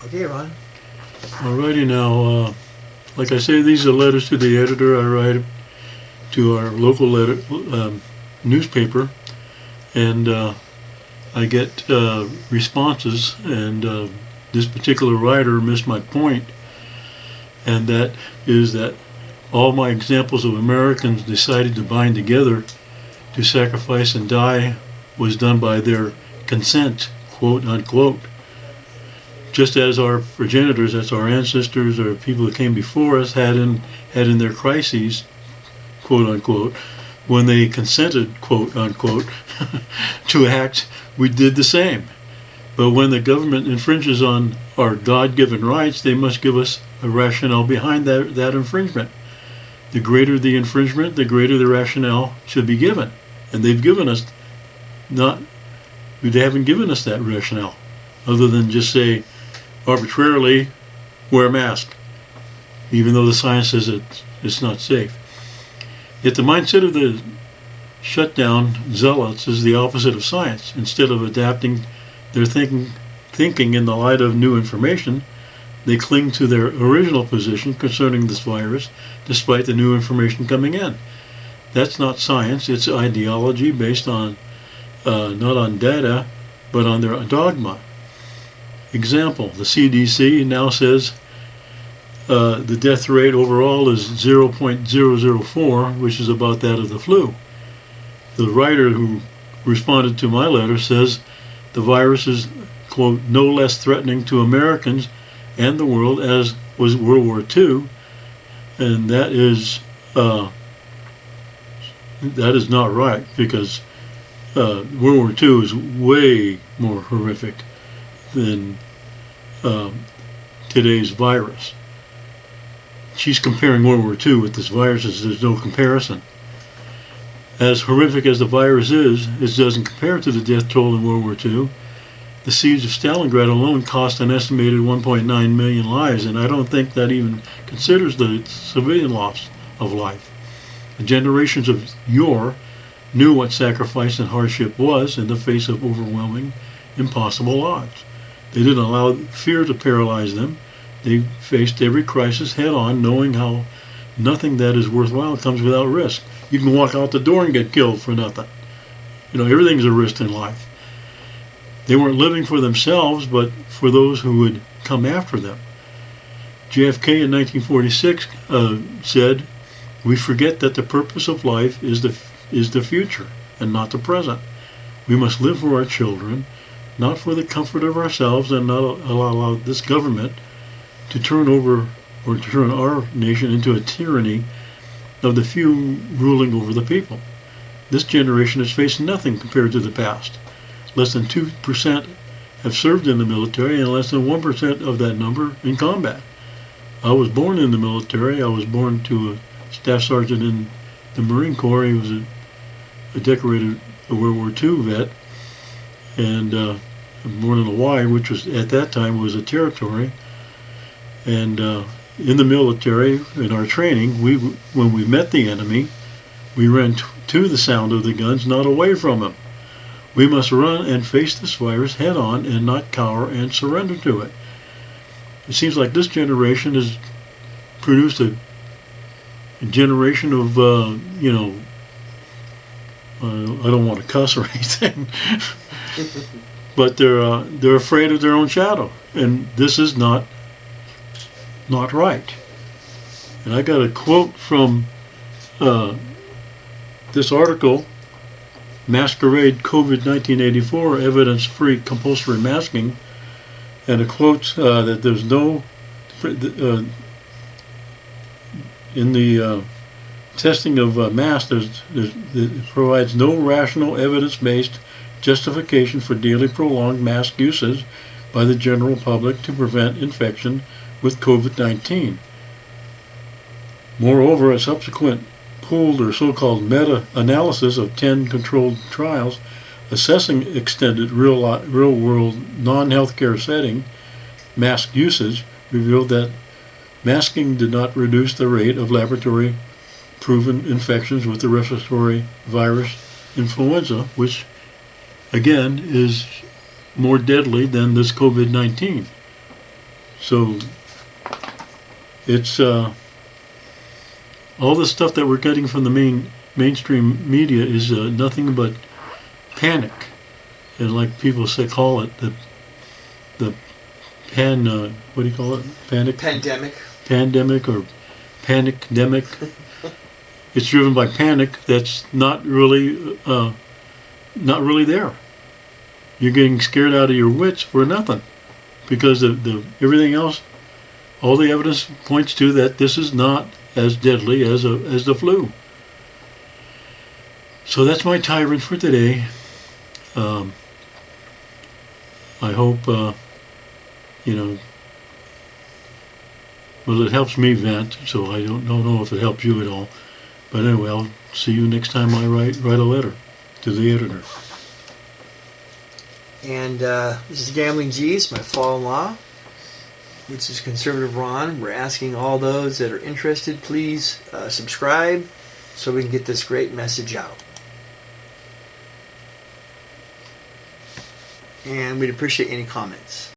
Okay, Ron. Alrighty now, like I say, these are letters to the editor. I write to our local newspaper, and I get responses. And this particular writer missed my point, and that is that all my examples of Americans decided to bind together to sacrifice and die was done by their consent, quote unquote. Just as our progenitors, that's our ancestors or people that came before us, had in their crises, quote unquote, when they consented, quote unquote, to act, we did the same. But when the government infringes on our God-given rights, they must give us a rationale behind that infringement. The greater the infringement, the greater the rationale should be given. And they haven't given us that rationale, other than just say, arbitrarily, wear a mask, even though the science says it's not safe. Yet the mindset of the shutdown zealots is the opposite of science. Instead of adapting their thinking in the light of new information, they cling to their original position concerning this virus, despite the new information coming in. That's not science, it's ideology based on, not on data, but on their dogma. Example, the CDC now says the death rate overall is 0.004, which is about that of the flu. The writer who responded to my letter says the virus is, quote, no less threatening to Americans and the world as was World War II, and that is not right, because World War II is way more horrific than today's virus. She's comparing World War II with this virus as there's no comparison. As horrific as the virus is, it doesn't compare to the death toll in World War II. The siege of Stalingrad alone cost an estimated 1.9 million lives, and I don't think that even considers the civilian loss of life. The generations of yore knew what sacrifice and hardship was in the face of overwhelming, impossible odds. They didn't allow fear to paralyze them. They faced every crisis head on, knowing how nothing that is worthwhile comes without risk. You can walk out the door and get killed for nothing. Everything's a risk in life. They weren't living for themselves, but for those who would come after them. JFK in 1946 said, "We forget that the purpose of life is the future and not the present. We must live for our children, not for the comfort of ourselves, and not allow this government to turn our nation into a tyranny of the few ruling over the people." This generation has faced nothing compared to the past. Less than 2% have served in the military, and less than 1% of that number in combat. I was born in the military. I was born to a staff sergeant in the Marine Corps. He was a decorated World War II vet, and born in Hawaii, which was at that time was a territory. And in the military, in our training, when we met the enemy, we ran to the sound of the guns, not away from them. We must run and face this virus head on and not cower and surrender to it. It seems like this generation has produced a generation of, I don't want to cuss or anything, but they're afraid of their own shadow, and this is not right. And I got a quote from this article, Masquerade COVID-19 84, Evidence-Free Compulsory Masking, and it quotes that there's no, in the testing of masks, it provides no rational evidence-based justification for daily prolonged mask usage by the general public to prevent infection with COVID-19. Moreover, a subsequent pooled or so-called meta-analysis of 10 controlled trials assessing extended real-world non-healthcare setting mask usage revealed that masking did not reduce the rate of laboratory-proven infections with the respiratory virus influenza, which again is more deadly than this COVID-19. So it's all the stuff that we're getting from the mainstream media is nothing but panic, and like people call it the what do you call it? Pandemic or panicdemic. It's driven by panic that's not really there. You're getting scared out of your wits for nothing, because the everything else, all the evidence points to that this is not as deadly as the flu. So that's my tyrant for today. I hope well, it helps me vent, so I don't know if it helps you at all. But anyway, I'll see you next time I write a letter to the editor. And this is Gambling G's, my father-in-law, which is Conservative Ron. We're asking all those that are interested, please subscribe so we can get this great message out. And we'd appreciate any comments.